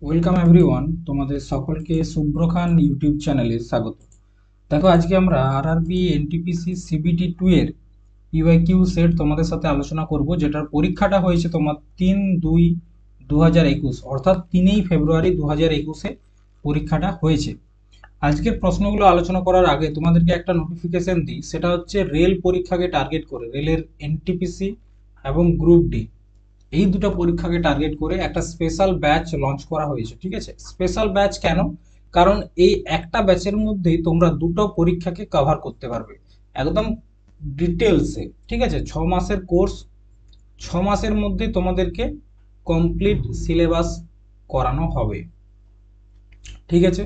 Welcome everyone, তোমাদের সকলকে শুভ্র খান YouTube চ্যানেলে স্বাগত। দেখো, আজকে আমরা আরআরবি এনটিপিসি সিবিটি 2 এর পিওয়াইকিউ সেট তোমাদের সাথে আলোচনা করব, যেটার পরীক্ষাটা হয়েছে তোমার 3/2/2021, অর্থাৎ 3 ফেব্রুয়ারি 2021-এ পরীক্ষাটা হয়েছে। আজকের প্রশ্নগুলো আলোচনা করার আগে তোমাদেরকে একটা নোটিফিকেশন দিই, সেটা হচ্ছে রেল পরীক্ষাকে টার্গেট করে, রেলের এনটিপিসি এবং গ্রুপ ডি এই দুটো পরীক্ষাকে টার্গেট করে একটা স্পেশাল ব্যাচ লঞ্চ করা হয়েছে। ঠিক আছে, স্পেশাল ব্যাচ কেন? কারণ এই একটা ব্যাচের মধ্যেই তোমরা দুটো পরীক্ষাকে কভার করতে পারবে একদম ডিটেলসে। ঠিক আছে, 6 মাসের কোর্স, 6 মাসের মধ্যে তোমাদেরকে কমপ্লিট সিলেবাস করানো হবে। ঠিক আছে,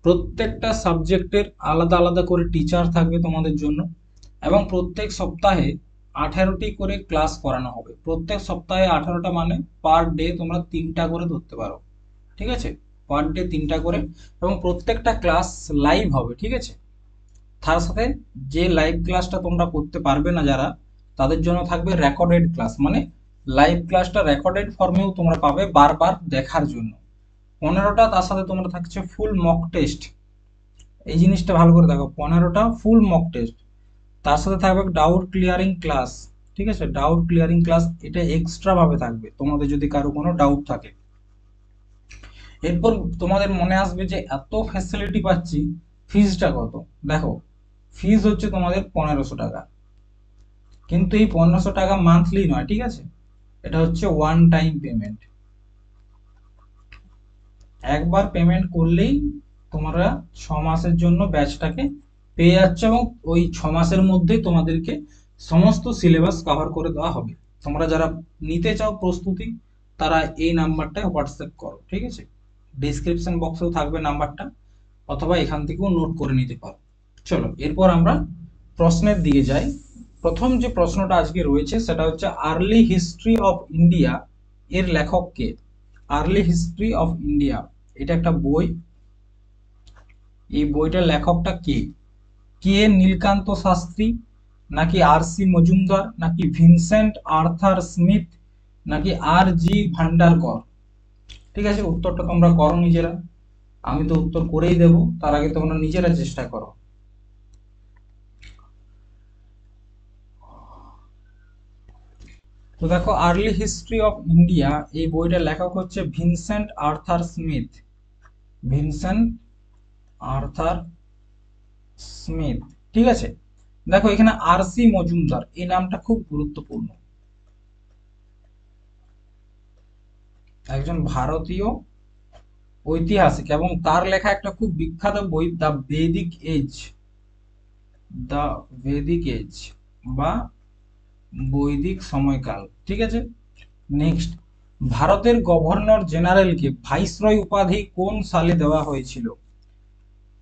প্রত্যেকটা সাবজেক্টের আলাদা আলাদা করে টিচার থাকবে তোমাদের জন্য, এবং প্রত্যেক সপ্তাহে 18টি করে ক্লাস করানো হবে। প্রত্যেক সপ্তাহে 18টা মানে পার ডে তোমরা 3টা করে ধরতে পারো। ঠিক আছে, পার ডে 3টা করে, এবং প্রত্যেকটা ক্লাস লাইভ হবে। ঠিক আছে, তার সাথে যে লাইভ ক্লাসটা তোমরা করতে পারবে না যারা, তাদের জন্য থাকবে রেকর্ডেড ক্লাস, মানে লাইভ ক্লাসটা রেকর্ডেড ফর্মেও তোমরা পাবে বারবার দেখার জন্য। 15টা, তার সাথে তোমরা থাকছে ফুল মক টেস্ট। এই জিনিসটা ভালো করে দেখো, 15টা ফুল মক টেস্ট, তার সাথে থাকবে ডাউট ক্লিয়ারিং ক্লাস। ঠিক আছে, ডাউট ক্লিয়ারিং ক্লাস এটা এক্সট্রা ভাবে থাকবে তোমাদের যদি কারো কোনো ডাউট থাকে। এরপর তোমাদের মনে আসবে যে এত ফ্যাসিলিটি পাচ্ছি, ফিজটা কত? দেখো, ফিজ হচ্ছে তোমাদের 1500 টাকা, কিন্তু এই 1500 টাকা মান্থলি নয়। ঠিক আছে, এটা হচ্ছে ওয়ান টাইম পেমেন্ট। একবার পেমেন্ট করলেই তোমরা 6 মাসের জন্য ব্যাচটাকে পেয়ে যাচ্ছ, এবং ওই 6 মাসের মধ্যেই তোমাদেরকে সমস্ত সিলেবাস কভার করে দেওয়া হবে। তোমরা যারা নিতে চাও প্রস্তুতি, তারা এই নাম্বারটায় হোয়াটসঅ্যাপ করো। ঠিক আছে, ডিসক্রিপশন বক্সেও থাকবে নাম্বারটা, অথবা এখান থেকেও নোট করে নিতে পারো। চলো, এরপর আমরা প্রশ্নের দিকে যাই। প্রথম যে প্রশ্নটা আজকে রয়েছে সেটা হচ্ছে আর্লি হিস্ট্রি অফ ইন্ডিয়া এর লেখক কে? আর্লি হিস্ট্রি অফ ইন্ডিয়া এটা একটা বই। এই বইটার লেখকটা কে? কে নীলকান্ত শাস্ত্রী, নাকি আর সি মজুমদার, নাকি ভিনসেন্ট আর্থার স্মিথ, নাকি আর জি ভান্ডারকর? ঠিক আছে, উত্তরটা তোমরা করো নিজেরা। আমি তো উত্তর করেই দেব, তার আগে তোমরা নিজেরা চেষ্টা করো। তো দেখো, আর্লি হিস্ট্রি অফ ইন্ডিয়া এই বইটার লেখক হচ্ছে Vincent Arthur Smith. Vincent Arthur Smith. ঠিক আছে, দেখো এখানে আর সি মজুমদার এই নামটা খুব গুরুত্বপূর্ণ। একজন ভারতীয় ঐতিহাসিক, এবং তার লেখা একটা খুব বিখ্যাত বই দ্য বেদিক এজ। দ্য বেদিক এজ বা বৈদিক সময়কাল। ঠিক আছে, নেক্সট, ভারতের গভর্নর জেনারেলকে ভাইসরয় উপাধি কোন সালে দেওয়া হয়েছিল?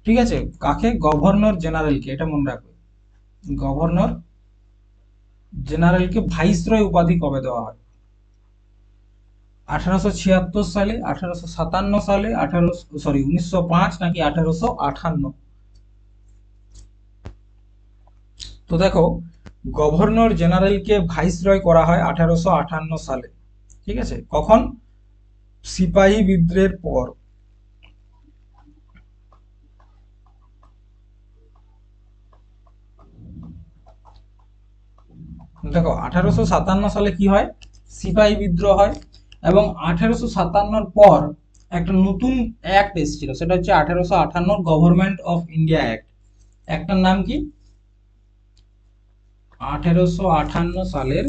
ঠিক আছে, কাকে? গভর্নর জেনারেলকে, এটা মনে রাখবে। গভর্নর জেনারেলকে ভাইসরয় উপাধি কবে দেওয়া হয়? 1876 সালে, 1857 সালে, 1905, নাকি 1858? তো দেখো, গভর্নর জেনারেলকে ভাইসরয় করা হয় 1858 সালে। ঠিক আছে, কখন? সিপাহী বিদ্রোহের পর। দেখো, 1857 সালে কি হয়? সিপাহী বিদ্রোহ হয়, এবং 1857-র পর একটা নতুন অ্যাক্ট এসেছিল, সেটা হচ্ছে 1858 গভর্নমেন্ট অফ ইন্ডিয়া অ্যাক্ট। একটার নাম কি? 1858 সালের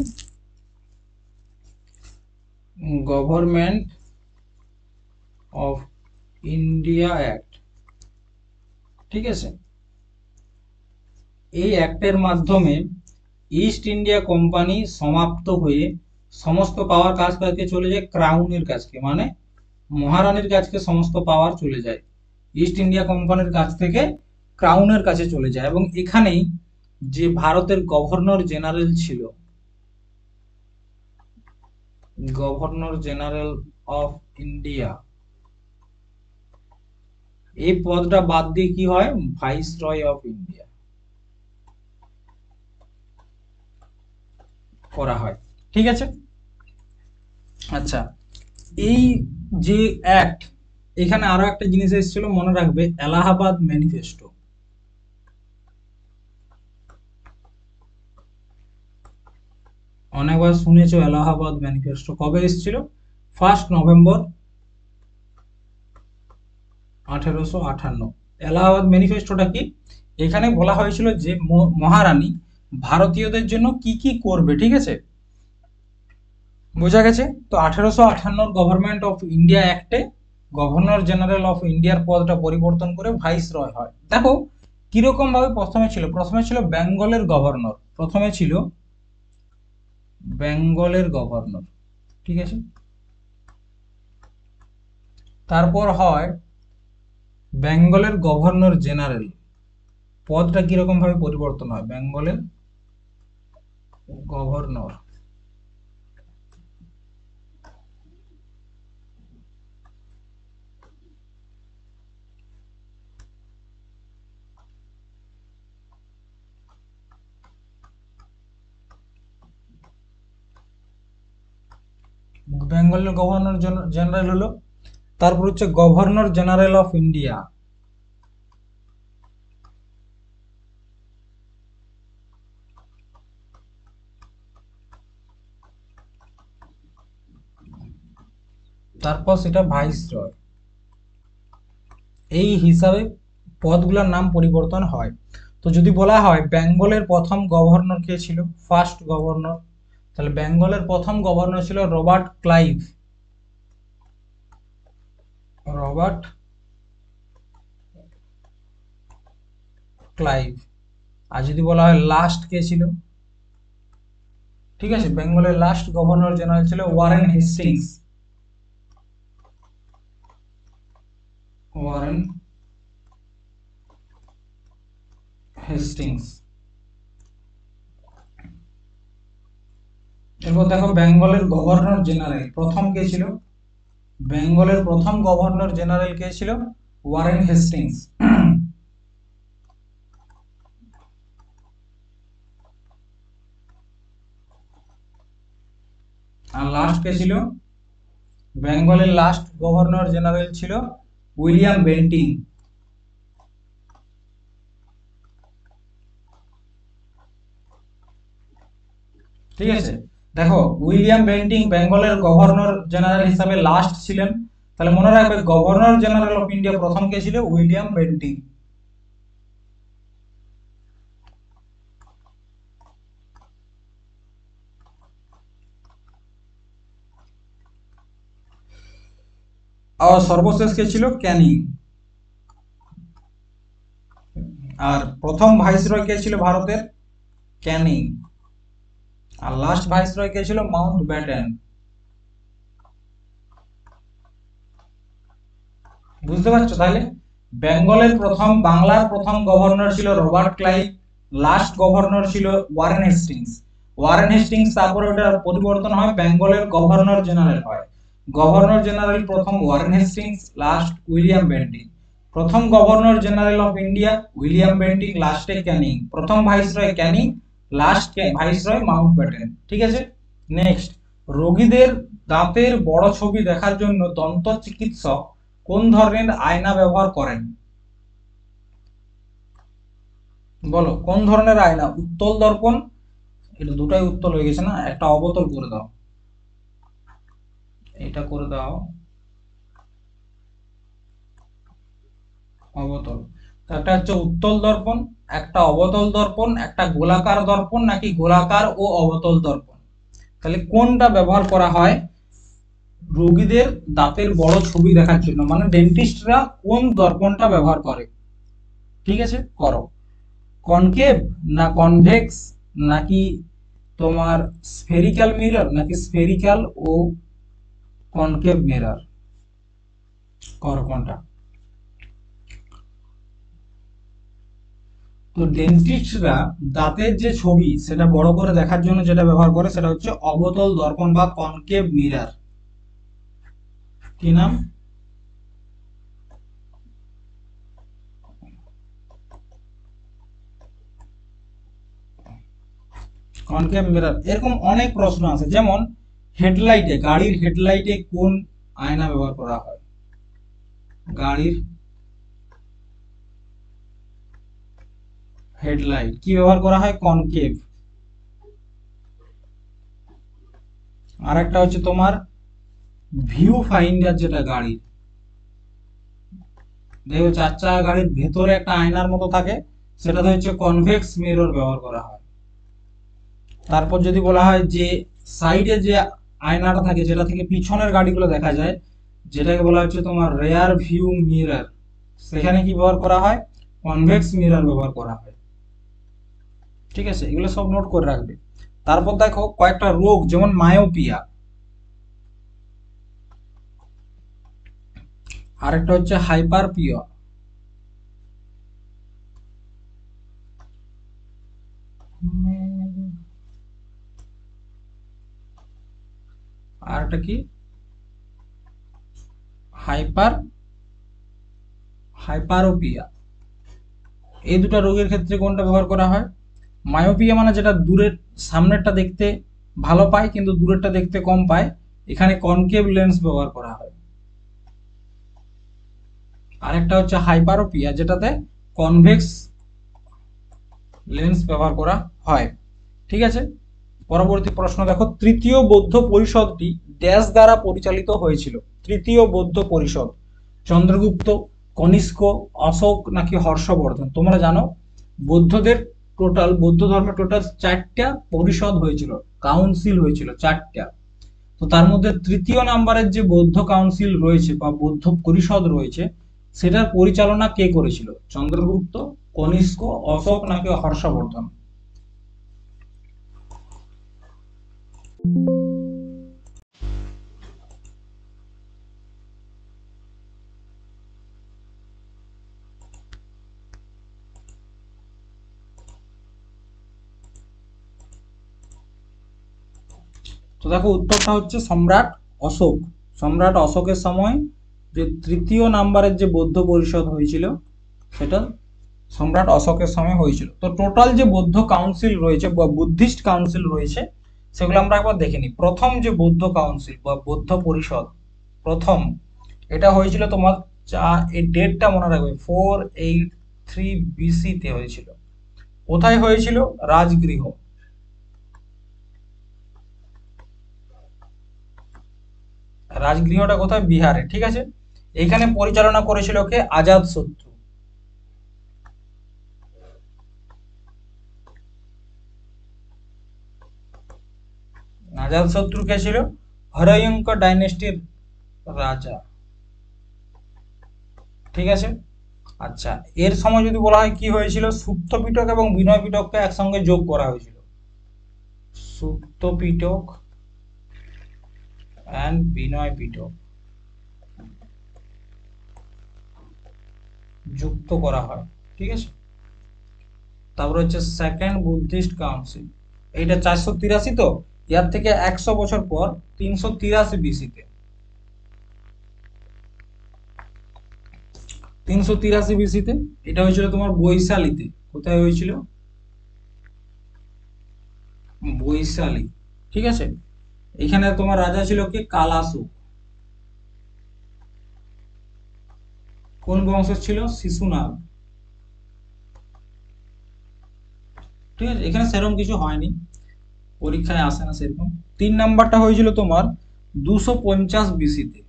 গভর্নমেন্ট অফ ইন্ডিয়া অ্যাক্ট। ঠিক আছে, এই অ্যাক্টের মাধ্যমে ইস্ট ইন্ডিয়া কোম্পানি সমাপ্ত হয়ে সমস্ত পাওয়ার কাজ কাজকে চলে যায় ক্রাউনের কাছকে, মানে মহারানীর কাছকে সমস্ত পাওয়ার চলে যায়। ইস্ট ইন্ডিয়া কোম্পানির কাছ থেকে ক্রাউনের কাছে চলে যায়, এবং এখানেই যে ভারতের গভর্নর জেনারেল ছিল, গভর্নর জেনারেল অফ ইন্ডিয়া, এই পদটা বাদ দিয়ে কি হয়? ভাইসরয় অফ ইন্ডিয়া করা হয়। ঠিক আছে, আচ্ছা, এই যে অ্যাক্ট, এখানে আরো একটা জিনিস এসেছিল মনে রাখবে, এলাহাবাদ ম্যানিফেস্টো। অনেকবার শুনেছো এলাহাবাদ ম্যানিফেস্টো, কবে এসেছিল? 1 নভেম্বর 1858। এলাহাবাদ ম্যানিফেস্টোটা কি? এখানে বলা হয়েছিল যে মহারানী ভারতীয়দের জন্য কি কি করবে, ঠিক আছে, বোঝা গেছে? তো 1858 গভর্নমেন্ট অফ ইন্ডিয়া অ্যাক্টে গভর্নর জেনারেল অফ ইন্ডিয়ার পদটা পরিবর্তন করে ভাইসরয় হয়। দেখো কিরকম ভাবে প্রথমে ছিল বেঙ্গলের গভর্নর, ঠিক আছে, তারপর হয় বেঙ্গলের গভর্নর জেনারেল, পদটা কিরকম ভাবে পরিবর্তন হয়, বেঙ্গলের গভর্নর। বেঙ্গলের গভর্নর জেনারেল হলো, তারপর হচ্ছে গভর্নর জেনারেল অফ ইন্ডিয়া, তারপর সেটা ভাইসরয়। এই হিসাবে পদগুলোর নাম পরিবর্তন হয়। তো যদি বলা হয় বেঙ্গলের প্রথম গভর্নর কে ছিল, ফার্স্ট গভর্নর, তাহলে বেঙ্গলের প্রথম গভর্নর ছিল রবার্ট ক্লাইভ, রবার্ট ক্লাইভ। আর যদি বলা হয় লাস্ট কে ছিল, ঠিক আছে, বেঙ্গলের লাস্ট গভর্নর জেনারেল ছিল ওয়ারেন হেস্টিংস, ওয়ারেন হেস্টিংস। এরপর দেখো বেঙ্গলের গভর্নর জেনারেল প্রথম কে ছিল, বেঙ্গলের প্রথম গভর্নর জেনারেল কে ছিল, ওয়ারেন হেস্টিংস। আর লাস্ট কে ছিল, বেঙ্গলের লাস্ট গভর্নর জেনারেল ছিল উইলিয়াম বেন্টিং। ঠিক আছে, দেখো উইলিয়াম বেন্টিং বেঙ্গলের গভর্নর জেনারেল হিসাবে লাস্ট ছিলেন, তাহলে মনে রাখবে গভর্নর জেনারেল অফ ইন্ডিয়া প্রথম কে ছিল, উইলিয়াম বেন্টিং। আর সর্বশেষ কে ছিল, ক্যানিং। আর প্রথম ভাইসরয় কে ছিল ভারতের, ক্যানিং। আর লাস্ট ভাইসরয় কে ছিল, মাউন্ট ব্যাটেন। বুঝতে পারছো? তাহলে বেঙ্গলের প্রথম, বাংলার প্রথম গভর্নর ছিল রবার্ট ক্লাইভ, লাস্ট গভর্নর ছিল ওয়ারেন হেস্টিংস। ওয়ারেন হেস্টিংস তারপরে ওটা পরিবর্তন হয়, বেঙ্গলের গভর্নর জেনারেল হয়। গভর্নর জেনারেল প্রথম Warren Hastings, last William Bentinck. প্রথম governor general of India William Bentinck, লাস্টে ক্যানিং। প্রথম viceroy Canning, last viceroy Mountbatten. ঠিক আছে, নেক্সট, রোগীদের দাঁতের বড় ছবি দেখার জন্য দন্ত চিকিৎসক কোন ধরনের আয়না ব্যবহার করেন? বলো কোন ধরনের আয়না? উত্তল দর্পণ, এটা দুটাই উত্তল হয়ে গেছে না, একটা অবতল করে দাও, এটা করে দাও অবতল। একটা হচ্ছে উত্তল দর্পণ, একটা অবতল দর্পণ, একটা গোলাকার দর্পণ, নাকি গোলাকার ও অবতল দর্পণ? তাহলে কোনটা ব্যবহার করা হয় রোগীদের দাঁতের বড় ছবি দেখার জন্য, মানে ডেন্টিস্টরা কোন দর্পণটা ব্যবহার করে? ঠিক আছে, করো। কনকেভ না কনভেক্স, নাকি তোমার স্ফেরিক্যাল মিরর, নাকি স্ফেরিক্যাল ও কনকেভ মিরর? করো কোনটা? তো ডেন্টিস্টরা দাঁতের যে ছবি সেটা বড় করে দেখার জন্য যেটা ব্যবহার করে সেটা হচ্ছে অবতল দর্পণ বা কনকেভ মিরর। কি নাম? Concave mirror. এরকম অনেক প্রশ্ন আছে, যেমন হেডলাইটে, গাড়ির হেডলাইটে কোন আয়না ব্যবহার করা হয়। গাড়ির হেডলাইট কি ব্যবহার করা হয়? কনকেভ। আর একটা হচ্ছে তোমার ভিউ ফাইন্ডার, যেটা গাড়ির, দেখো 4 চাকা গাড়ির ভেতরে একটা আয়নার মতো থাকে, সেটাতে হচ্ছে কনভেক্স মিরর ব্যবহার করা হয়। তারপর যদি বলা হয় যে সাইডে যে আয়নাটা থাকে, যেটা থেকে পিছনের গাড়িগুলো দেখা যায়, যেটাকে বলা হচ্ছে তোমার রেয়ার ভিউ মিরর, সেখানে কি ব্যবহার করা হয়? কনভেক্স মিরর ব্যবহার করা হয়। ঠিক আছে, এগুলো সব নোট করে রাখবে। তারপর দেখো কয়েকটা রোগ, যেমন মায়োপিয়া, আরেকটা হচ্ছে হাইপারপিয়া, আরেকটা কি হাইপারোপিয়া। এই দুটো রোগের ক্ষেত্রে কোনটা ব্যবহার করা হয়? মায়োপিয়া মানে যেটা দূরের, সামনেরটা দেখতে ভালো পায় কিন্তু দূরেরটা দেখতে কম পায়, এখানে কনকেভ লেন্স ব্যবহার করা হয়। আরেকটা হচ্ছে হাইপারোপিয়া, যেটাতে কনভেক্স লেন্স ব্যবহার করা হয়। ঠিক আছে, পরবর্তী প্রশ্ন দেখো, তৃতীয় বৌদ্ধ পরিষদটি ড্যাশ দ্বারা পরিচালিত হয়েছিল? তৃতীয় বৌদ্ধ পরিষদ চন্দ্রগুপ্ত, কনিষ্ক, অশোক নাকি হর্ষবর্ধন? তোমরা জানো বৌদ্ধ ধর্মের টোটাল 4টা পরিষদ হয়েছিল, কাউন্সিল হয়েছিল 4টা। তো তার মধ্যে তৃতীয় নাম্বারের যে বৌদ্ধ কাউন্সিল রয়েছে বা বৌদ্ধ পরিষদ রয়েছে, সেটার পরিচালনা কে করেছিল? চন্দ্রগুপ্ত, কনিষ্ক, অশোক নাকি হর্ষবর্ধন? তো দেখো উত্তরটা হচ্ছে সম্রাট অশোক। সম্রাট অশোকের সময় যে তৃতীয় নাম্বারের যে বৌদ্ধ পরিষদ হয়েছিল, সেটা সম্রাট অশোকের সময় হয়েছিল। তো টোটাল যে বৌদ্ধ কাউন্সিল রয়েছে বা বুদ্ধিস্ট কাউন্সিল রয়েছে, সেগুলো আমরা একবার দেখে নিই। প্রথম যে বৌদ্ধ কাউন্সিল বা বৌদ্ধ পরিষদ, প্রথম, এটা হয়েছিল তোমার, এই ডেটটা মনে রাখবে, 483 BC তে হয়েছিল। কোথায় হয়েছিল? রাজগৃহ। রাজগৃহটা কোথায়? বিহারে। ঠিক আছে, এখানে পরিচালনা করেছিল কে? আজাদ শত্রু। আজাদ শত্রু কে ছিল? হরয়ঙ্ক ডাইনেস্টির রাজা। ঠিক আছে, আচ্ছা, এর সময় যদি বলা হয় কি হয়েছিল, সুত্ত পিটক এবং বিনয় পিটককে একসঙ্গে যোগ করা হয়েছিল। সুত্ত পিটক অ্যান্ড বিনয় পিটক যুক্ত করা হয়। ঠিক আছে, তারপর হচ্ছে সেকেন্ড বুদ্ধিস্ট কাউন্সিল, এইটা 483, তো ইয়ার থেকে 100 বছর পর 383 BC-তে, 383 BC-তে এটা হয়েছিল তোমার বৈশালীতে। কোথায় হয়েছিল? বৈশালী। ঠিক আছে, এখানে তোমার রাজা ছিল কি? কালাসুক। কোন বংশের ছিল? শিশুনাগ। ঠিক আছে, এখানে সেরকম কিছু হয়নি, পরীক্ষায় আসে না সেরকম। 3 নাম্বারটা হয়েছিল তোমার 250 BC-তে।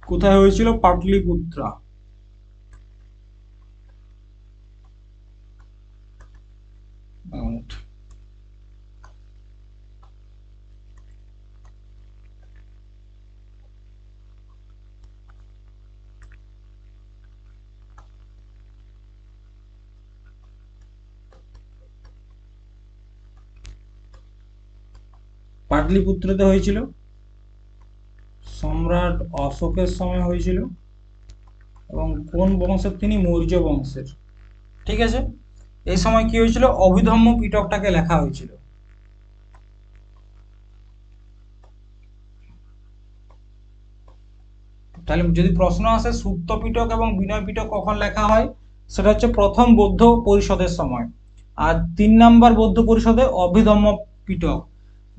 কোথায় হয়েছিল? পাটলিপুত্রা। পাটলিপুত্রতে হয়েছিল, সম্রাট অশোকের সময় হয়েছিল, এবং কোন বংশের? তিনি মৌর্য বংশের। ঠিক আছে, এই সময় কি হয়েছিল? অভিধম্ম পিটকটাকে লেখা হয়েছিল। তাহলে যদি প্রশ্ন আসে সুত্ত পিটক এবং বিনয় পিটক কখন লেখা হয়, সেটা হচ্ছে প্রথম বৌদ্ধ পরিষদের সময়। আর 3 নাম্বার বৌদ্ধ পরিষদে অভিধম্ম পিটক,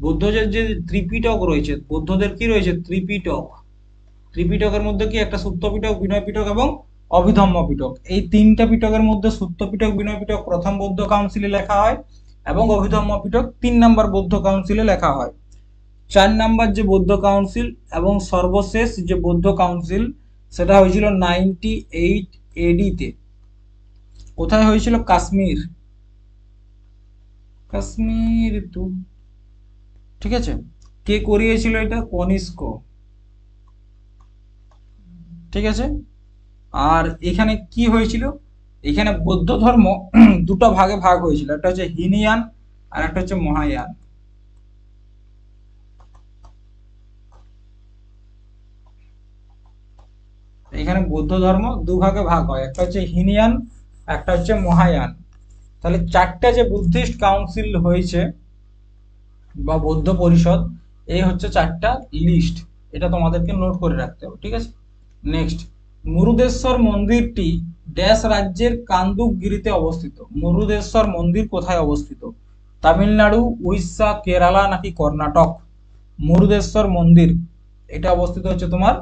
বৌদ্ধদের যে ত্রিপিটক রয়েছে, বৌদ্ধদের কি রয়েছে? ত্রিপিটক। ত্রিপিটকের মধ্যে কি একটা সুত্ত পিটক, বিনয় পিটক এবং অভিধম্ম পিটক। এই তিনটা পিটকের মধ্যে সুত্ত পিটক, বিনয় পিটক প্রথম বৌদ্ধ কাউন্সিলে লেখা হয় এবং অভিধম্ম পিটক 3 নম্বর বৌদ্ধ কাউন্সিলে লেখা হয়। 4 নম্বর যে বৌদ্ধ কাউন্সিল এবং সর্বশেষ যে বৌদ্ধ কাউন্সিল সেটা হয়েছিল 98 এডিতে। কোথায় হয়েছিল? কাশ্মীর। কাশ্মীর তো ঠিক আছে। কে করিয়েছিল এটা? কনিষ্ক। ঠিক আছে। আর এখানে কি হয়েছিল? এখানে বৌদ্ধ ধর্ম দুটো ভাগে ভাগ হয়েছিল, একটা হচ্ছে হিনয়ান আর একটা হচ্ছে মহায়ান। এখানে বৌদ্ধ ধর্ম দুভাগে ভাগ হয়, একটা হচ্ছে হিনয়ান, একটা হচ্ছে মহায়ান। তাহলে চারটা যে বুদ্ধিস্ট কাউন্সিল হয়েছে বা বৌদ্ধ পরিষদ, এই হচ্ছে চারটা লিস্ট। এটা তোমাদেরকে নোট করে রাখতে হবে, ঠিক আছে। নেক্সট, মুরুদেশ্বর মন্দিরটি ড্যাশ রাজ্যের কান্দুকগিরিতে অবস্থিত। মুরুদেশ্বর মন্দির কোথায় অবস্থিত? তামিলনাড়ু, উড়িষ্যা, কেরালা নাকি কর্ণাটক? মুরুদেশ্বর মন্দির এটা অবস্থিত হচ্ছে তোমার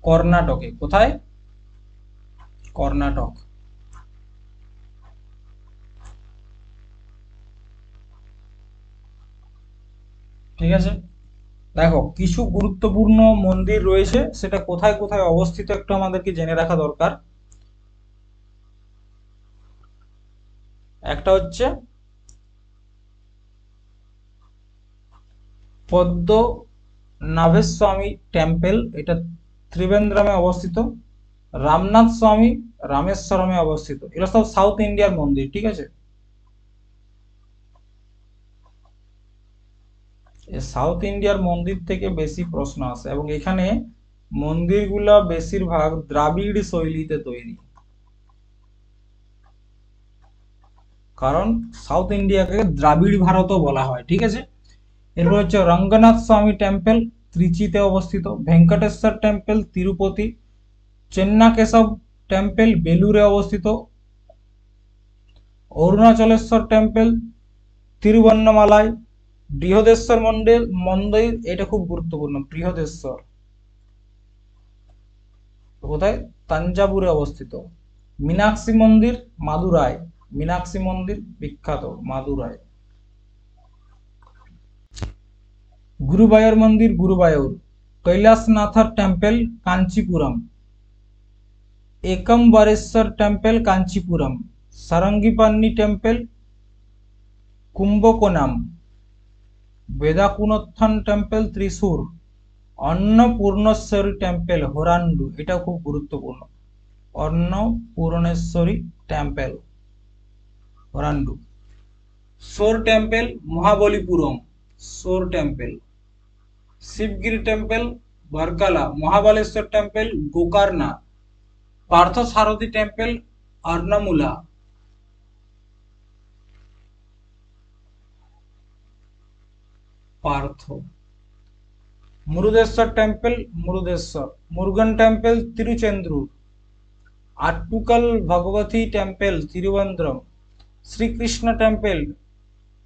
কর্ণাটকে। কোথায়? কর্ণাটক। ঠিক আছে। দেখো, কিছু গুরুত্বপূর্ণ মন্দির রয়েছে, সেটা কোথায় কোথায় অবস্থিত একটু আমাদেরকে জেনে রাখা দরকার। একটা হচ্ছে পদ্মনাভস্বামী টেম্পল, এটা ত্রিবেন্দ্রমে অবস্থিত। রামনাথ স্বামী রামেশ্বরমে অবস্থিত। এগুলো সব সাউথ ইন্ডিয়ার মন্দির, ঠিক আছে। এই সাউথ ইন্ডিয়ার মন্দির থেকে বেশি প্রশ্ন আসে এবং এখানে মন্দিরগুলা বেশিরভাগ দ্রাবিড় শৈলীতে তৈরি, কারণ সাউথ ইন্ডিয়াকে দ্রাবিড় ভারতও বলা হয়, ঠিক আছে। এরপর হচ্ছে রঙ্গনাথ স্বামী টেম্পল ত্রিচিতে অবস্থিত। ভেঙ্কটেশ্বর টেম্পল তিরুপতি। চেন্নাকেশব টেম্পল বেলুরে অবস্থিত। অরুণাচলেশ্বর টেম্পল তিরুবন্নমালায়। বৃহদেশ্বর মন্দির মন্দির এটা খুব গুরুত্বপূর্ণ, বৃহদেশ্বর কোথায়? তাঞ্জাবুরে অবস্থিত। মীনাক্ষী মন্দির মাদুরাই। মীনাক্ষী মন্দির বিখ্যাত মাদুরাই। গুরুবায়ুর মন্দির Guruvayur. Kailasanathar temple Kanchipuram. Ekambareswarar temple Kanchipuram. Sarangapani temple Kumbakonam. Vadakkunnathan temple Thrissur. Annapoorneshwari temple Horanadu, এটা খুব গুরুত্বপূর্ণ। Annapoorneshwari temple Horanadu. Shore temple Mahabalipuram. Shore temple. Sivagiri temple Varkala. Mahabaleshwar temple Gokarna. Partha Sarathy temple Aranmula. Partha. Murudeshwar temple Murudeshwar. Murugan temple Tiruchendur. Attukal Bhagavathi temple Thiruvananthapuram. Sri Krishna temple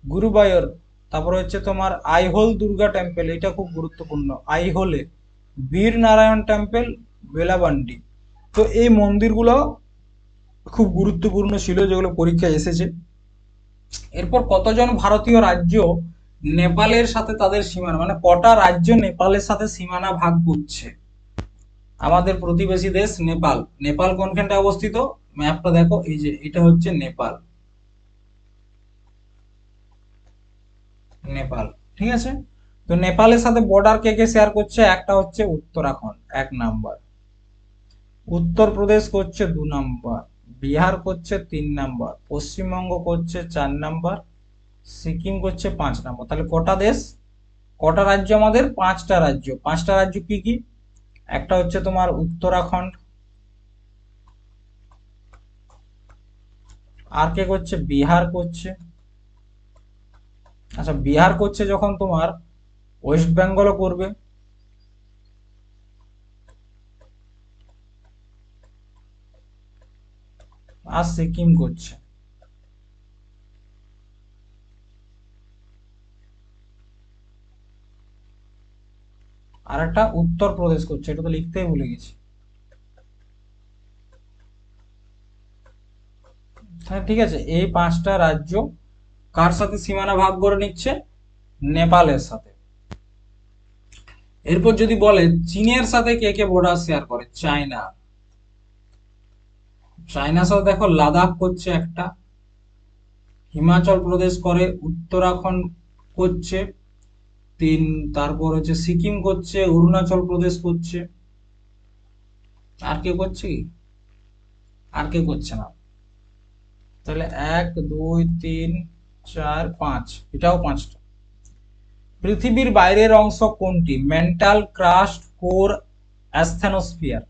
Guruvayur. তারপর হচ্ছে তোমার আইহোল দুর্গা টেম্পল, এটা খুব গুরুত্বপূর্ণ আইহোলে। বীর নারায়ণ টেম্পল বেলাবান্ডি। তো এই মন্দিরগুলো খুব গুরুত্বপূর্ণ ছিল, যেগুলো পরীক্ষায় এসেছে। এরপর কতজন ভারতীয় রাজ্য নেপালের সাথে তাদের সীমানা, মানে কটা রাজ্য নেপালের সাথে সীমানা ভাগ করছে? আমাদের প্রতিবেশী দেশ নেপাল। নেপাল কোনখানটায় অবস্থিত? ম্যাপটা দেখো, এই যে এটা হচ্ছে নেপাল। নেপাল, ঠিক আছে। তো নেপালের সাথে বর্ডার কে কে শেয়ার করছে? একটা হচ্ছে উত্তরাখণ্ড 1 নাম্বার, উত্তরপ্রদেশ করছে 2 নাম্বার, বিহার করছে 3 নাম্বার, পশ্চিমবঙ্গ করছে 4 নাম্বার, সিকিম করছে 5 নাম্বার। তাহলে কটা দেশ, কটা রাজ্য আমাদের? 5টা রাজ্য। 5টা রাজ্য কি কি? একটা হচ্ছে তোমার উত্তরাখণ্ড, আর কে করছে? বিহার করছে। আচ্ছা, বিহার করছে যখন তোমার ওয়েস্ট বেঙ্গলও করবে। আর সিকিম করছে। আর একটা উত্তরপ্রদেশ করছে, এটা তো লিখতেই ভুলে গেছি। হ্যাঁ ঠিক আছে, এই 5টা রাজ্য কার সাথে সীমানা ভাগ করে নিচ্ছে? নেপালের সাথে। এরপর যদি বলে চীনের সাথে কে কে বর্ডার শেয়ার করে, চায়না। চায়নার সাথে দেখো লাদাখ করছে একটা, হিমাচল প্রদেশ করে, উত্তরাখণ্ড করছে 3, তারপর হচ্ছে সিকিম করছে, অরুণাচল প্রদেশ করছে। আর কে করছে কি? আর কে করছে না? তাহলে 1 2 3 4 5, এটাও 5টা। পৃথিবীর বাইরের অংশ কোনটি? Mantle, crust, core, asthenosphere.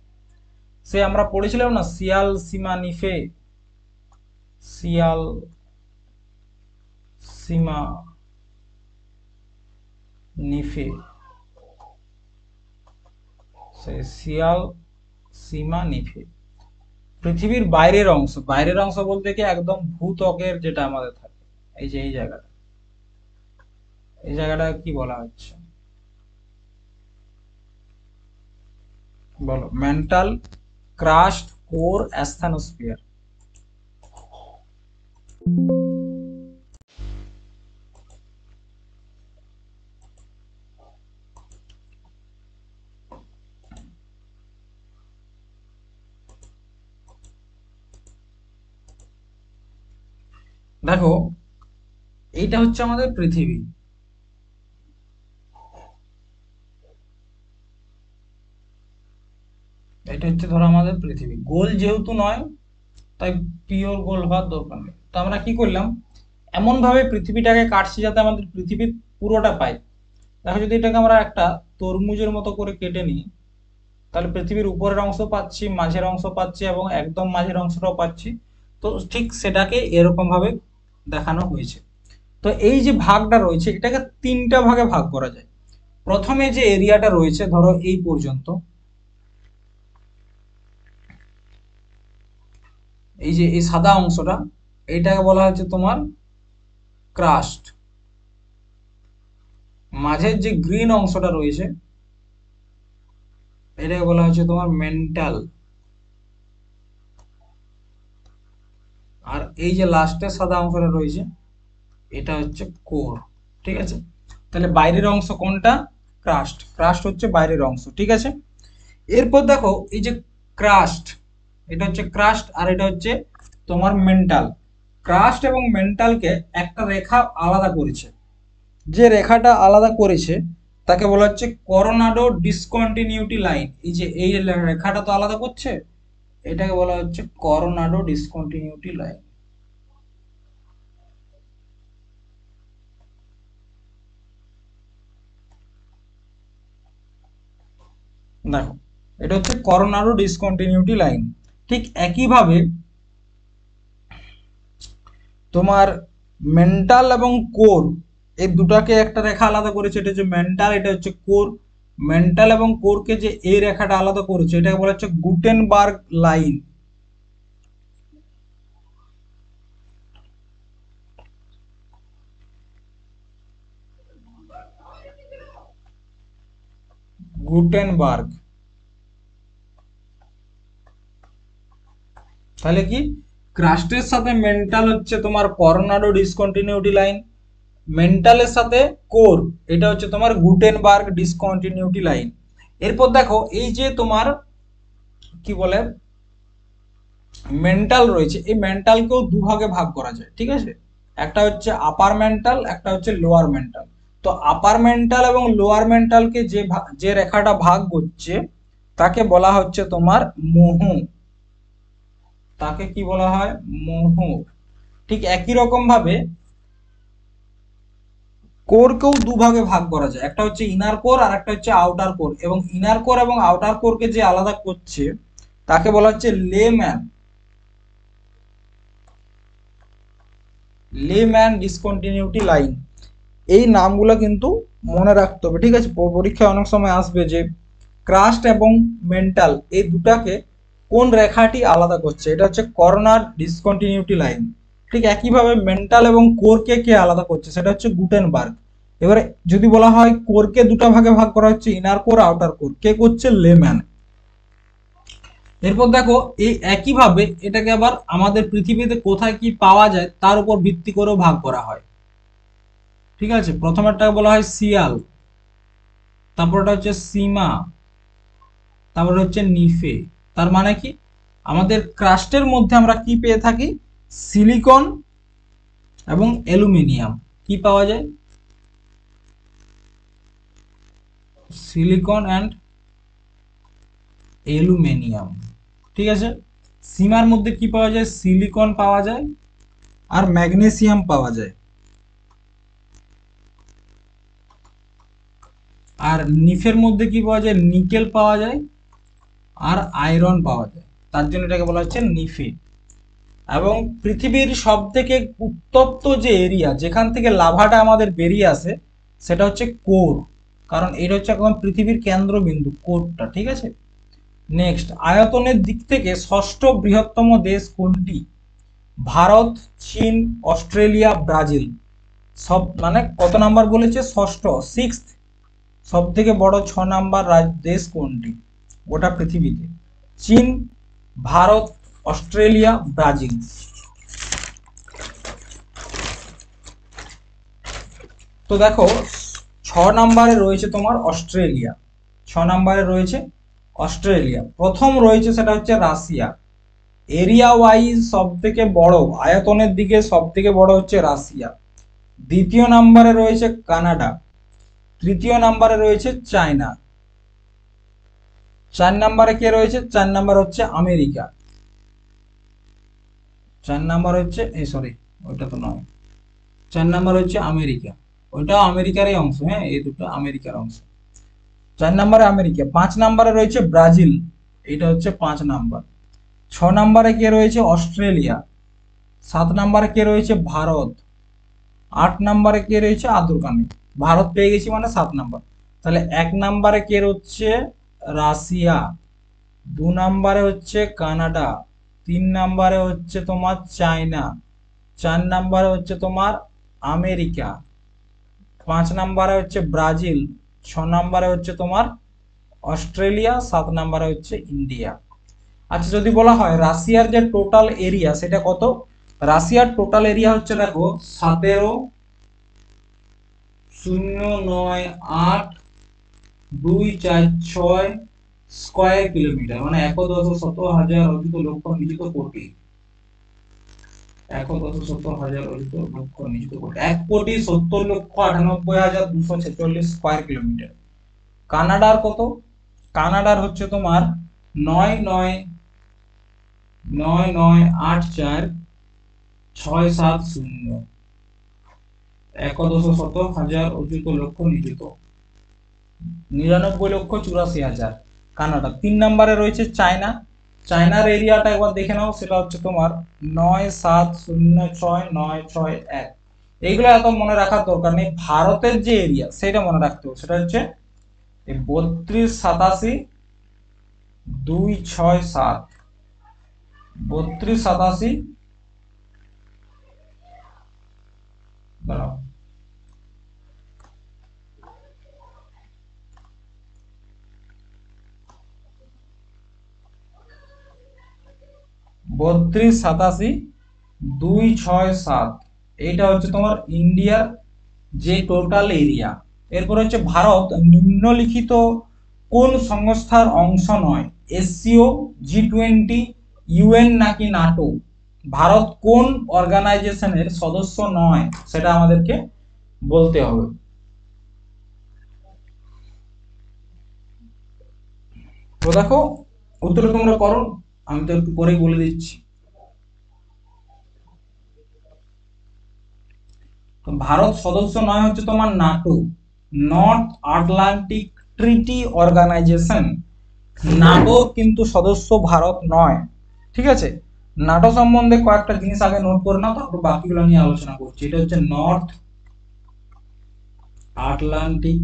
সে আমরা পড়েছিলাম না, সিয়াল সীমা নিফে, সিয়াল সীমা নিফে, সে সিয়াল সীমা নিফে। পৃথিবীর বাইরের অংশ, বাইরের অংশ বলতে কি একদম ভূত্বকের যেটা আমাদের থাকে, এই যে এই জায়গাটা, এই জায়গাটা কি বলা হচ্ছে বলো? Mantle, crust, core, asthenosphere. দেখো এইটা হচ্ছে আমাদের পৃথিবী, এটা হচ্ছে ধরো আমাদের পৃথিবী। গোল যেহেতু নয়, তাই পিওর গোল হওয়ার দরকার নেই। তো আমরা কি করলাম, এমন ভাবে পৃথিবীটাকে কাটছি যাতে আমাদের পৃথিবীর পুরোটা পাই। দেখো যদি এটাকে আমরা একটা তরমুজের মতো করে কেটে নিই, তাহলে পৃথিবীর উপরের অংশ পাচ্ছি, মাঝের অংশ পাচ্ছি এবং একদম মাঝের অংশটাও পাচ্ছি। তো ঠিক সেটাকে এরকম ভাবে দেখানো হয়েছে। তো এই যে ভাগটা রয়েছে, এটাকে 3টা ভাগে ভাগ করা যায়। প্রথমে যে এরিয়াটা রয়েছে ধরো এই পর্যন্ত, এই যে এই সাদা অংশটা, এটাকে বলা হচ্ছে তোমার ক্রাস্ট। মাঝের যে গ্রিন অংশটা রয়েছে, এটাকে বলা হচ্ছে তোমার মেন্টাল। আর এই যে লাস্টের সাদা অংশটা রয়েছে, এটা হচ্ছে কোর। ঠিক আছে, তাহলে বাইরের অংশ কোনটা? ক্রাস্ট। ক্রাস্ট হচ্ছে বাইরের অংশ, ঠিক আছে। এরপর দেখো এই যে ক্রাস্ট, এটা হচ্ছে ক্রাস্ট আর এটা হচ্ছে তোমার মেন্টাল। ক্রাস্ট এবং মেন্টালকে একটা রেখা আলাদা করেছে। যে রেখাটা আলাদা করেছে তাকে বলা হচ্ছে করোনাডো ডিসকন্টিনিউটি লাইন। এই যে এই রেখাটা তো আলাদা করছে, এটাকে বলা হচ্ছে করোনাডো ডিসকন্টিনিউটি লাইন। দেখো এটা হচ্ছে করোনাডো ডিসকন্টিনিউটি লাইন। ঠিক একইভাবে তোমার মেন্টাল এবং কোর, এই দুটাকে একটা রেখা আলাদা করেছে, এটা হচ্ছে মেন্টাল, এটা হচ্ছে কোর। মেন্টাল এবং কোরকে যে এই রেখাটা আলাদা করেছে, এটাকে বলা হচ্ছে গুটেনবার্গ লাইন। গুটেনবার্গ। তাহলে কি, ক্রাস্টের সাথে মেন্টাল হচ্ছে তোমার করোনাডো ডিসকন্টিনিউটি লাইন, মেন্টালের সাথে কোর এটা হচ্ছে তোমার গুটেনবার্গ ডিসকন্টিনিউটি লাইন। এরপর দেখো এই যে তোমার কি বলে মেন্টাল রয়েছে, এই মেন্টালকেও দুভাগে ভাগ করা যায়, ঠিক আছে। একটা হচ্ছে আপার মেন্টাল, একটা হচ্ছে লোয়ার মেন্টাল। তো আপার মেন্টাল এবং লোয়ার মেন্টালকে যে রেখাটা ভাগ করছে তাকে বলা হচ্ছে তোমার মোহু। তাকে কি বলা হয়? মোহু। ঠিক একই রকম ভাবে কোরকেও দুভাগে ভাগ করা যায়, একটা হচ্ছে ইনার কোর আর একটা হচ্ছে আউটার কোর, এবং ইনার কোর এবং আউটার কোরকে যে আলাদা করছে তাকে বলা হচ্ছে লেম্যান। Layman discontinuity line. এই নামগুলো কিন্তু মনে রাখতে হবে, ঠিক আছে। পরীক্ষায় অনেক সময় আসবে যে ক্রাস্ট এবং মেন্টাল এই দুটাকে কোন রেখাটি আলাদা করছে, এটা হচ্ছে করোনার ডিসকন্টিনিউটি লাইন। ঠিক একইভাবে মেন্টাল এবং কোরকে কে আলাদা করছে, সেটা হচ্ছে গুটেনবার্গ। এবারে যদি বলা হয় কোরকে দুটো ভাগে ভাগ করা হচ্ছে, ইনার কোর আউটার কোর, কে করছে? লেম্যান। এরপর দেখো এই একইভাবে এটাকে আবার আমাদের পৃথিবীতে কোথায় কি পাওয়া যায় তার উপর ভিত্তি করেও ভাগ করা হয়। ঠিক আছে, প্রথমেরটাকে বলা হয় শিয়াল, তারপরটা হচ্ছে সীমা, তারপরে হচ্ছে নিফে। তার মানে কি, আমাদের ক্রাস্টের মধ্যে আমরা কি পেয়ে থাকি? সিলিকন এবং অ্যালুমিনিয়াম। কি পাওয়া যায়? Silicon and aluminium. ঠিক আছে, সীমার মধ্যে কি পাওয়া যায়? সিলিকন পাওয়া যায় আর ম্যাগনেসিয়াম পাওয়া যায়। আর নিফের মধ্যে কি পাওয়া যায়? নিকেল পাওয়া যায় আর আয়রন পাওয়া যায়, তার জন্য এটাকে বলা হচ্ছে নিফে। এবং পৃথিবীর সব থেকে উত্তপ্ত যে এরিয়া, যেখান থেকে লাভাটা আমাদের বেরিয়ে আসে, সেটা হচ্ছে কোর। কারণ এটা হচ্ছে এখন পৃথিবীর কেন্দ্রবিন্দু, কোরটা। ঠিক আছে, নেক্সট, আয়তনের দিক থেকে ষষ্ঠ বৃহত্তম দেশ কোনটি? ভারত, চীন, অস্ট্রেলিয়া, ব্রাজিল। সব মানে কত নাম্বার বলেছে? ষষ্ঠ, সিক্সথ। সব থেকে বড় 6 নাম্বার দেশ কোনটি গোটা পৃথিবীতে? চীন, ভারত, অস্ট্রেলিয়া, ব্রাজিল। তো দেখো 6 নাম্বারে রয়েছে তোমার অস্ট্রেলিয়া। 6 নাম্বারে রয়েছে অস্ট্রেলিয়া। প্রথম রয়েছে সেটা হচ্ছে রাশিয়া। এরিয়া ওয়াইজ সব থেকে বড়, আয়তনের দিকে সব থেকে বড় হচ্ছে রাশিয়া। দ্বিতীয় নাম্বারে রয়েছে কানাডা। তৃতীয় নাম্বারে রয়েছে চায়না। 4 নাম্বারে কে রয়েছে? 4 নাম্বার হচ্ছে আমেরিকা। 4 নাম্বার হচ্ছে, এই সরি, ওইটা তো নয়। 4 নাম্বার হচ্ছে আমেরিকা। ওইটাও আমেরিকারই অংশ, হ্যাঁ, এই দুটো আমেরিকার অংশ। 4 নাম্বারে আমেরিকা। 5 নাম্বারে রয়েছে ব্রাজিল, এটা হচ্ছে 5 নাম্বার। 6 নাম্বারে কে রয়েছে? অস্ট্রেলিয়া। 7 নাম্বারে কে রয়েছে? ভারত। 8 নাম্বারে কে রয়েছে? আদরকানি। ভারত পেয়ে গেছি মানে 7 নাম্বার। তাহলে 1 নাম্বারে কে রয়েছে? রাশিয়া। 2 নাম্বারে হচ্ছে কানাডা। 3 নাম্বারে হচ্ছে তোমার চায়না। 4 নাম্বারে হচ্ছে তোমার আমেরিকা। 5 নাম্বারে হচ্ছে ব্রাজিল। 6 নাম্বারে হচ্ছে তোমার অস্ট্রেলিয়া। 7 নাম্বারে হচ্ছে ইন্ডিয়া। আচ্ছা, যদি বলা হয় রাশিয়ার যে টোটাল এরিয়া সেটা কত? রাশিয়ার টোটাল এরিয়া হচ্ছে, দেখো, 17,098,246 স্কয়ার কিলোমিটার, মানে 1,10,100,000 অযুত লক্ষ নিযুত কোটি। 1,10,100,000 অযুত লক্ষ নিযুত কোটি, 1,70,98,246 স্কয়ার কিলোমিটার। কানাডার কত? কানাডার হচ্ছে তোমার 99,99,8,4,6,7,0, 1,10,100,000 অযুত লক্ষ নিযুত, 99,84,000 কানাডা। 3 নাম্বারে রয়েছে চায়না। চায়নার এরিয়াটা একবার দেখে নাও, সেটা হচ্ছে তোমার 9,7,06,961। এইগুলো এত মনে রাখার দরকার নেই। ভারতের যে এরিয়া সেটা মনে রাখতে হবে, সেটা হচ্ছে 32,87,267। 32,87, দাঁড়াও, 32,87,267, এইটা হচ্ছে তোমার ইন্ডিয়ার যে টোটাল এরিয়া। এরপর হচ্ছে ভারত নিম্নলিখিত কোন সংস্থার অংশ নয়? এসসিও, G20, ইউএন নাকি নাটো? ভারত কোন অর্গানাইজেশনের সদস্য নয় সেটা আমাদেরকে বলতে হবে। তো দেখো উত্তর তোমরা করো, আমি তো একটু পরেই বলে দিচ্ছি। ভারত সদস্য নয় হচ্ছে তোমার NATO, north Atlantic treaty organization. NATO কিন্তু সদস্য ভারত নয়। ঠিক আছে, নাটো সম্বন্ধে কয়েকটা জিনিস আগে নোট করে নাও, তারপর বাকিগুলো নিয়ে আলোচনা করছি। এটা হচ্ছে নর্থ আটলান্টিক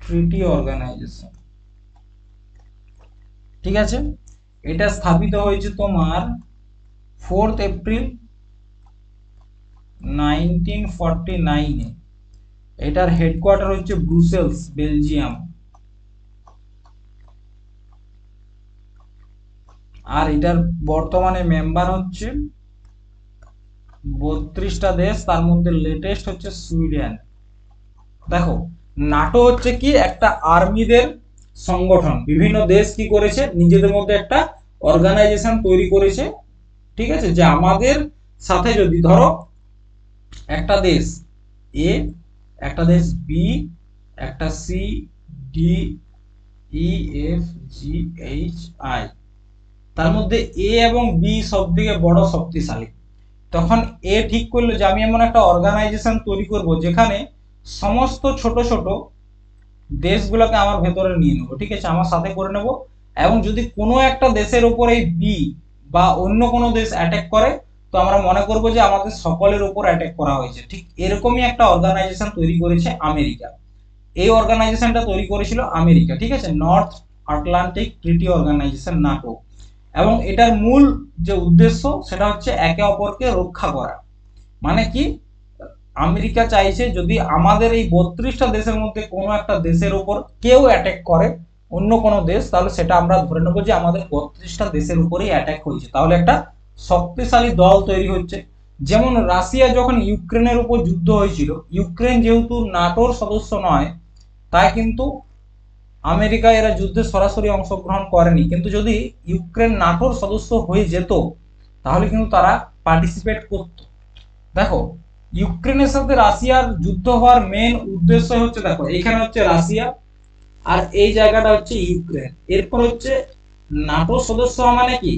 ট্রিটি অর্গানাইজেশন। ঠিক আছে, এটা স্থাপিত হয়েছে তোমার 4th এপ্রিল 1949-এ। এটার হেডকোয়ার্টার হচ্ছে ব্রুসেলস, বেলজিয়াম। আর এটার বর্তমানে মেম্বার হচ্ছে 32টা দেশ, তার মধ্যে লেটেস্ট হচ্ছে সুইডেন। দেখো, নাটো হচ্ছে কি একটা আর্মিদের সংগঠন। বিভিন্ন দেশ কি করেছে, নিজেদের মধ্যে একটা অর্গানাইজেশন তৈরি করেছে, ঠিক আছে, যে আমাদের সাথে যদি ধরো একটা দেশ এ, একটা দেশ বি, একটা C, D, E, F, G, H, I, তার মধ্যে এ এবং বি সব থেকে বড় শক্তিশালী, তখন এ ঠিক করলো যে আমি এমন একটা অর্গানাইজেশন তৈরি করব যেখানে সমস্ত ছোট ছোট দেশগুলোকে আমার ভেতরে নিয়ে নেবো, ঠিক আছে, আমার সাথে করে নেব। এবং যদি কোনো একটা দেশের উপর এই বি বা অন্য কোনো দেশ অ্যাটাক করে, তো আমরা মনে করব যে আমাদের সকলের উপর অ্যাটাক করা হয়েছে। ঠিক এরকমই একটা অর্গানাইজেশন তৈরি করেছে আমেরিকা। এই অর্গানাইজেশনটা তৈরি করেছিল আমেরিকা, ঠিক আছে, north Atlantic treaty organization, NATO. এবং এটার মূল যে উদ্দেশ্য সেটা হচ্ছে একে অপরকে রক্ষা করা। মানে কি, আমেরিকা চাইছে যদি আমাদের এই 32টা দেশের মধ্যে কোনো একটা দেশের উপর কেউ অ্যাটাক করে, অন্য কোনো দেশ, তাহলে সেটা আমরা ধরে নেবো যে আমাদের 32টা দেশের উপরেই অ্যাটাক হয়েছে, তাহলে একটা শক্তিশালী দল তৈরি হচ্ছে। যেমন রাশিয়া যখন ইউক্রেনের উপর যুদ্ধ হয়েছিল, ইউক্রেন যেহেতু নাটোর সদস্য নয়, তাই কিন্তু আমেরিকা এরা যুদ্ধে সরাসরি অংশগ্রহণ করেনি, কিন্তু যদি ইউক্রেন নাটোর সদস্য হয়ে যেত তাহলে কিন্তু তারা পার্টিসিপেট করত। দেখো, ইউক্রেনের সাথে রাশিয়ার যুদ্ধ হওয়ার মেন উদ্দেশ্য হচ্ছে, দেখো এখানে হচ্ছে রাশিয়া আর এই জায়গাটা হচ্ছে ইউক্রেন, এরপর হচ্ছে নাটো সদস্য মানে কি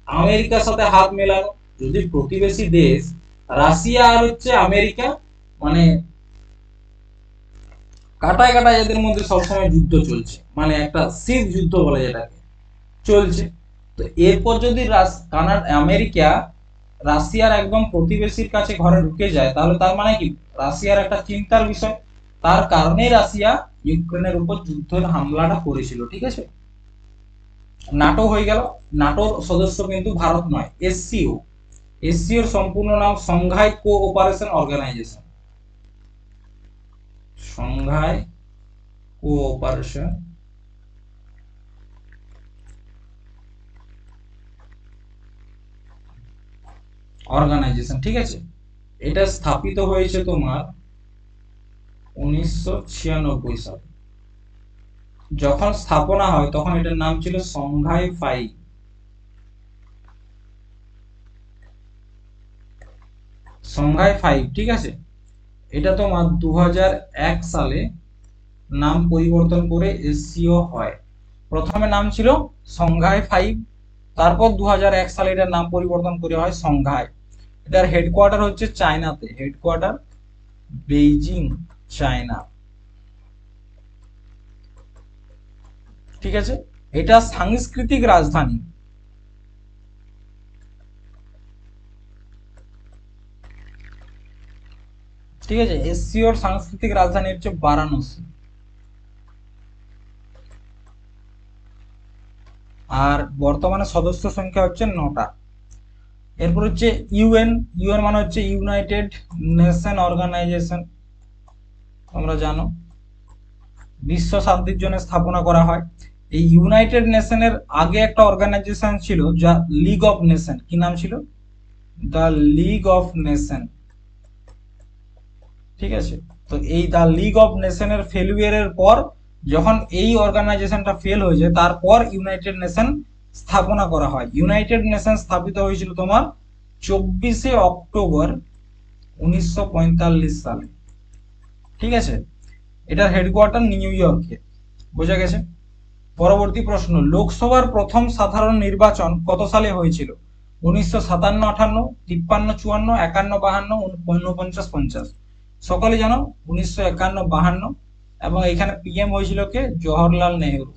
আমেরিকার সাথে হাত মেলানো। যদি প্রতিবেশী দেশ রাশিয়া আর হচ্ছে আমেরিকা, মানে কাটায় কাটায় এদের মধ্যে সবসময় যুদ্ধ চলছে, মানে একটা শীত যুদ্ধ বলে যেটাকে, চলছে। তো এরপর যদি আমেরিকা রাশিয়ার একদম প্রতিবেশীর কাছে ঘরে ঢুকে যায়, তাহলে তার মানে কি রাশিয়ার একটা চিন্তার বিষয়। তার কারণেই রাশিয়া ইউক্রেনের উপর যুদ্ধের হামলাটা করেছিল, ঠিক আছে। নাটো হয়ে গেল, নাটোর সদস্য কিন্তু ভারত নয়, এসসিও। এসসিওর সম্পূর্ণ নাম সংঘাই কোঅপারেশন অর্গানাইজেশন, সংঘাই কোঅপারেশন অর্গানাইজেশন, ঠিক আছে। এটা স্থাপিত হয়েছে তোমার 1996 সালে। যখন স্থাপনা হয় তখন এটার নাম ছিল সংঘাই ফাইভ। সংঘাই ফাইভ, ঠিক আছে। এটা তোমার 2001 সালে নাম পরিবর্তন করে এসসিও হয়। প্রথমে নাম ছিল সংঘাই ফাইভ, তারপর 2001 সালে এটার নাম পরিবর্তন করে হয় সংঘাই। এটার হেডকোয়ার্টার হচ্ছে চায়নাতে, হেডকোয়ার্টার বেইজিং, চায়না, ঠিক আছে। এটা সাংস্কৃতিক রাজধানী, ঠিক আছে। এসসিওর সাংস্কৃতিক রাজধানী হচ্ছে বারাণসী। আর বর্তমানে সদস্য সংখ্যা হচ্ছে 9টা। এরপর হচ্ছে ইউএন। ইউএন মানে হচ্ছে ইউনাইটেড নেশন অর্গানাইজেশন, তোমরা জানো বিশ্ব শান্তির জন্য স্থাপনা করা হয়। এই ইউনাইটেড নেশনের আগে একটা অর্গানাইজেশন ছিল যা লিগ অফ নেশন, কি নাম ছিল, দ্য লিগ অফ নেশন, ঠিক আছে। তো এই দ্য লিগ অফ নেশনের ফেলিউরের পর, যখন এই অর্গানাইজেশনটা ফেল হয়ে যায়, তারপর ইউনাইটেড নেশন স্থাপনা করা হয়। ইউনাইটেড নেশন স্থাপিত হয়েছিল তোমার 24শে অক্টোবর 1945 সালে, ঠিক আছে। এটার হেডকোয়ার্টার নিউ ইয়র্কে, বোঝা গেছে। পরবর্তী প্রশ্ন, লোকসভার প্রথম সাধারণ নির্বাচন কত সালে হয়েছিল? 1957, 58, 53, 54, 51, 52, 49, 50। সকলে জানো 1951, 52। এবং এখানে পিএম হয়েছিল কে? জওহরলাল নেহেরু,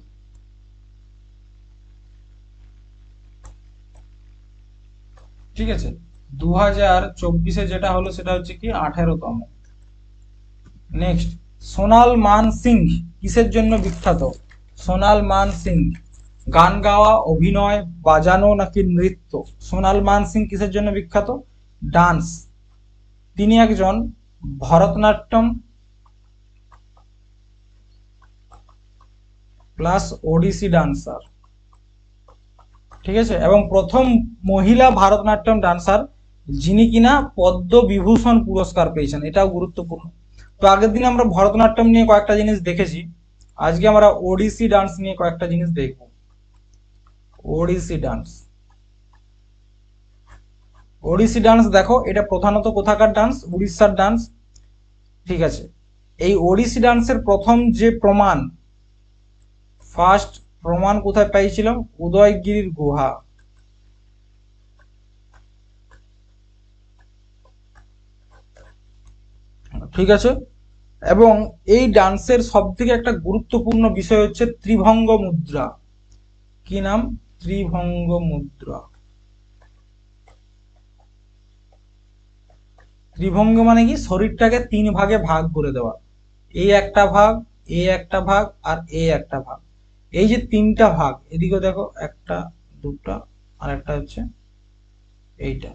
ঠিক আছে। 2024-এ যেটা হলো সেটা হচ্ছে কি 18তম। নেক্সট, সোনাল মান সিং কিসের জন্য বিখ্যাত? সোনাল মান সিং গান গাওয়া, অভিনয়, বাজানো নাকি নৃত্য? সোনাল মান সিং কিসের জন্য বিখ্যাত? ডান্স, তিনি একজন ভরতনাট্যম প্লাস ওডিসি ডান্সার, ঠিক আছে, এবং প্রথম মহিলা ভারতনাট্যম ডান্সার যিনি কিনা পদ্মবিভূষণ পুরস্কার পেয়েছেন, এটাও গুরুত্বপূর্ণ। তো আগের দিন আমরা ভরতনাট্যম নিয়ে কয়েকটা জিনিস দেখেছি, আজকে আমরা ওডিসি ডান্স নিয়ে কয়েকটা জিনিস দেখব। ওডিসি ডান্স, ওডিসি ডান্স দেখো, এটা প্রধানত কোথাকার ডান্স? উড়িষ্যার ডান্স, ঠিক আছে। এই ওডিসি ডান্সের প্রথম যে প্রমাণ, ফার্স্ট প্রমাণ কোথায় পাইছিলাম? উদয়গিরির গুহা, ঠিক আছে। এবং এই ডান্সের সব থেকে একটা গুরুত্বপূর্ণ বিষয় হচ্ছে ত্রিভঙ্গ মুদ্রা। কি নাম? ত্রিভঙ্গ মুদ্রা। ত্রিভঙ্গ মানে কি? শরীরটাকে তিন ভাগে ভাগ করে দেওয়া, এই একটা ভাগ, এই একটা ভাগ, আর এই একটা ভাগ। এই যে তিনটা ভাগ, এদিকে দেখো, একটা, দুটা, আর একটা হচ্ছে এইটা।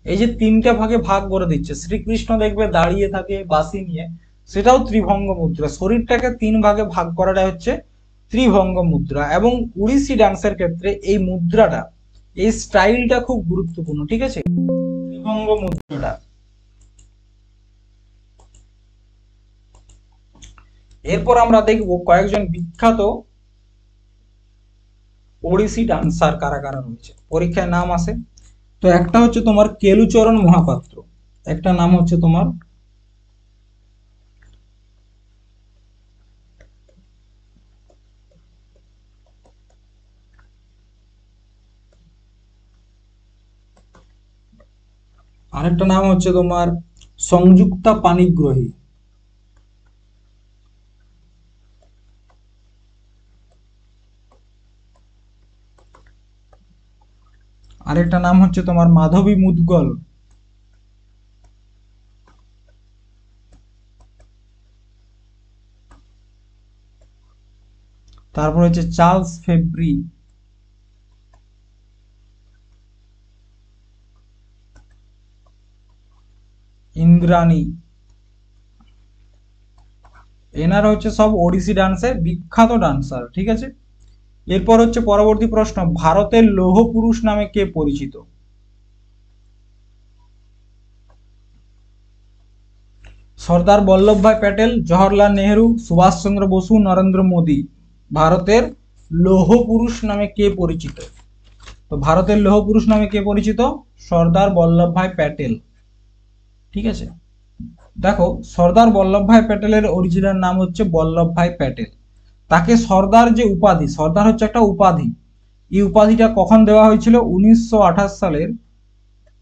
এই যে তিনটা ভাগে ভাগ করে দিচ্ছে, শ্রীকৃষ্ণ দেখবে দাঁড়িয়ে থাকে বাঁশি নিয়ে, সেটাও ত্রিভঙ্গ মুদ্রা। শরীরটাকে তিন ভাগে ভাগ করাটা হচ্ছে ত্রিভঙ্গ মুদ্রা। এবং উড়িষ্যি ডান্সের ক্ষেত্রে এই মুদ্রাটা, এই স্টাইলটা খুব গুরুত্বপূর্ণ, ঠিক আছে, ত্রিভঙ্গ মুদ্রাটা। এরপর আমরা দেখব কয়েকজন বিখ্যাত ওড়িশি ডান্সার কারা কারা রয়েছে, পরীক্ষায় নাম আসে। তো একটা হচ্ছে তোমার কেলুচরণ মহাপাত্র, একটা নাম হচ্ছে তোমার আরেকটা নাম হচ্ছে তোমার সংযুক্তা পানিগ্রহী, আরেকটা নাম হচ্ছে তোমার মাধবী মুদগল, তারপর হচ্ছে চার্লস ফেব্রি, ইন্দ্রাণী। এনারা হচ্ছে সব ওড়িশি ডান্সের বিখ্যাত ডান্সার, ঠিক আছে। এরপর হচ্ছে পরবর্তী প্রশ্ন, ভারতের লৌহ পুরুষ নামে কে পরিচিত? সর্দার বল্লভভাই প্যাটেল, জওহরলাল নেহেরু, সুভাষচন্দ্র বসু, নরেন্দ্র মোদী। ভারতের লৌহ পুরুষ নামে কে পরিচিত? তো ভারতের লৌহ পুরুষ নামে কে পরিচিত? সর্দার বল্লভভাই প্যাটেল, ঠিক আছে। দেখো, সর্দার বল্লভভাই প্যাটেলের অরিজিনাল নাম হচ্ছে বল্লভভাই প্যাটেল। তাকে সর্দার যে উপাধি, সর্দার হচ্ছে একটা উপাধি, এই উপাধিটা কখন দেওয়া হয়েছিল? 1928 সালের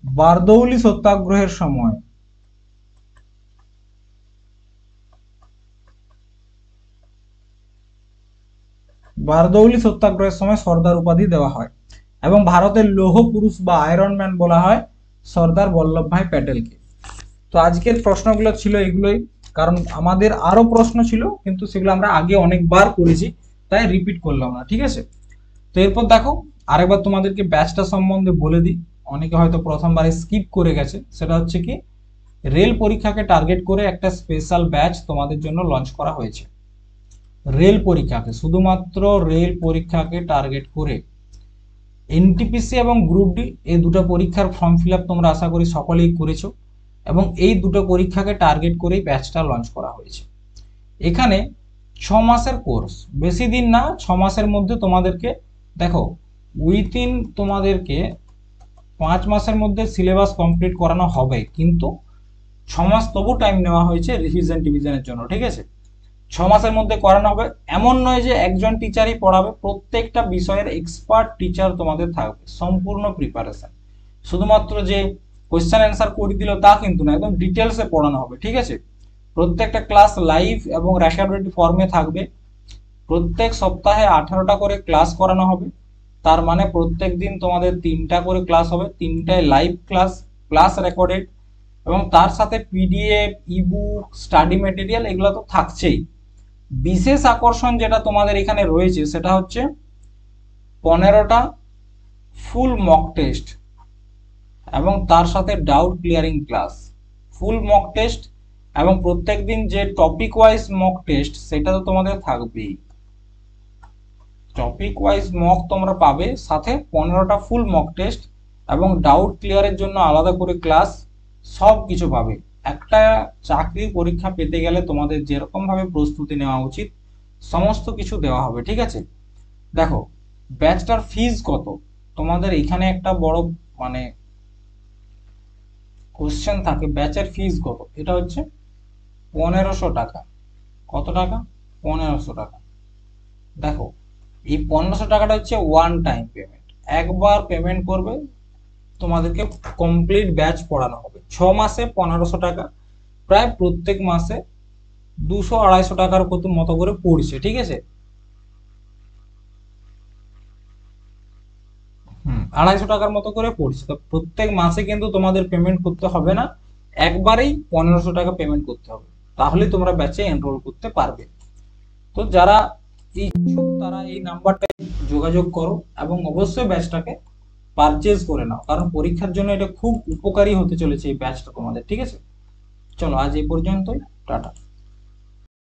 বারদৌলি সত্যাগ্রহের সময়। বারদৌলি সত্যাগ্রহের সময় সর্দার উপাধি দেওয়া হয়, এবং ভারতের লৌহ পুরুষ বা আয়রন ম্যান বলা হয় সর্দার বল্লভভাই প্যাটেলকে। তো আজকের প্রশ্নগুলো ছিল এগুলোই, কারণ আমাদের আরো প্রশ্ন ছিল কিন্তু সেগুলো আমরা আগে অনেকবার করেছি, তাই রিপিট করলাম না, ঠিক আছে। তো এরপর দেখো, আরেকবার তোমাদেরকে ব্যাচটা সম্বন্ধে বলে দিই, অনেকে হয়তো প্রথমবারে স্কিপ করে গেছে। সেটা হচ্ছে কি, রেল পরীক্ষাকে টার্গেট করে একটা স্পেশাল ব্যাচ তোমাদের জন্য লঞ্চ করা হয়েছে। রেল পরীক্ষাকে, শুধুমাত্র রেল পরীক্ষাকে টার্গেট করে এনটিপিসি এবং গ্রুপ ডি, এই দুটো পরীক্ষার ফর্ম ফিল আপ তোমরা আশা করি সকলেই করেছো, এবং এই দুটো পরীক্ষাকে টার্গেট করেই ব্যাচটা লঞ্চ করা হয়েছে। এখানে 6 মাসের কোর্স, বেশি দিন না, 6 মাসের মধ্যে তোমাদেরকে, দেখো, উইথিন তোমাদেরকে 5 মাসের মধ্যে সিলেবাস কমপ্লিট করানো হবে, কিন্তু 6 মাস তবু টাইম নেওয়া হয়েছে রিভিশন টিভিশনের জন্য, ঠিক আছে। 6 মাসের মধ্যে করানো হবে, এমন নয় যে একজন টিচারই পড়াবে, প্রত্যেকটা বিষয়ের এক্সপার্ট টিচার তোমাদের থাকবে, সম্পূর্ণ প্রিপারেশন। শুধুমাত্র যে কোয়েশ্চেন অ্যান্সার করে দিল তা কিন্তু না, একদম ডিটেলসে পড়ানো হবে, ঠিক আছে। প্রত্যেকটা ক্লাস লাইভ এবং রেকর্ডেড ফর্মে থাকবে। প্রত্যেক সপ্তাহে 18টা করে ক্লাস করানো হবে, তার মানে প্রত্যেক দিন তোমাদের 3টা করে ক্লাস হবে, 3টায় লাইভ ক্লাস প্লাস রেকর্ডেড, এবং তার সাথে পিডিএফ, ইবুক, স্টাডি মেটেরিয়াল এগুলো তো থাকছেই। বিশেষ আকর্ষণ যেটা তোমাদের এখানে রয়েছে সেটা হচ্ছে 15টা ফুল মক টেস্ট, এবং তার সাথে doubt clearing class, full mock test, এবং প্রত্যেক দিন যে টপিক ওয়াইজ মক টেস্ট সেটা তো তোমাদের থাকবেই। টপিক ওয়াইজ মক তোমরা পাবে, সাথে 15টা ফুল মক টেস্ট এবং ডাউট ক্লিয়ারের জন্য আলাদা করে ক্লাস, সব কিছু পাবে। একটা চাকরির পরীক্ষা পেতে গেলে তোমাদের যেরকম ভাবে প্রস্তুতি নেওয়া উচিত সমস্ত কিছু দেওয়া হবে, ঠিক আছে। দেখো ব্যাচটার ফিজ কত, তোমাদের এখানে একটা বড় মানে কোশ্চেন থাকে, ব্যাচের ফিজ কত। এটা হচ্ছে 1500 টাকা। কত টাকা? 1500 টাকা। দেখো এই 1500 টাকাটা হচ্ছে ওয়ান টাইম পেমেন্ট, একবার পেমেন্ট করবে, তোমাদেরকে কমপ্লিট ব্যাচ পড়ানো হবে। 6 মাসে 1500 টাকা, প্রায় প্রত্যেক মাসে 200-250 টাকার মতো করে পড়ছে, ঠিক আছে। 250 টাকার মতো করে পড়ছে, তো প্রত্যেক মাসে কিন্তু তোমাদের পেমেন্ট করতে হবে না, একবারেই 1500 টাকা পেমেন্ট করতে হবে, তাহলে তোমরা ব্যাচে এনরোল করতে পারবে। তো যারা ইচ্ছুক তারা এই নাম্বারটায় যোগাযোগ করো এবং অবশ্যই ব্যাচটাকে পারচেজ করে নাও, কারণ পরীক্ষার জন্য এটা খুব উপকারী হতে চলেছে এই ব্যাচটা তোমাদের, ঠিক আছে। চলো আজ এই পর্যন্তই, টাটা।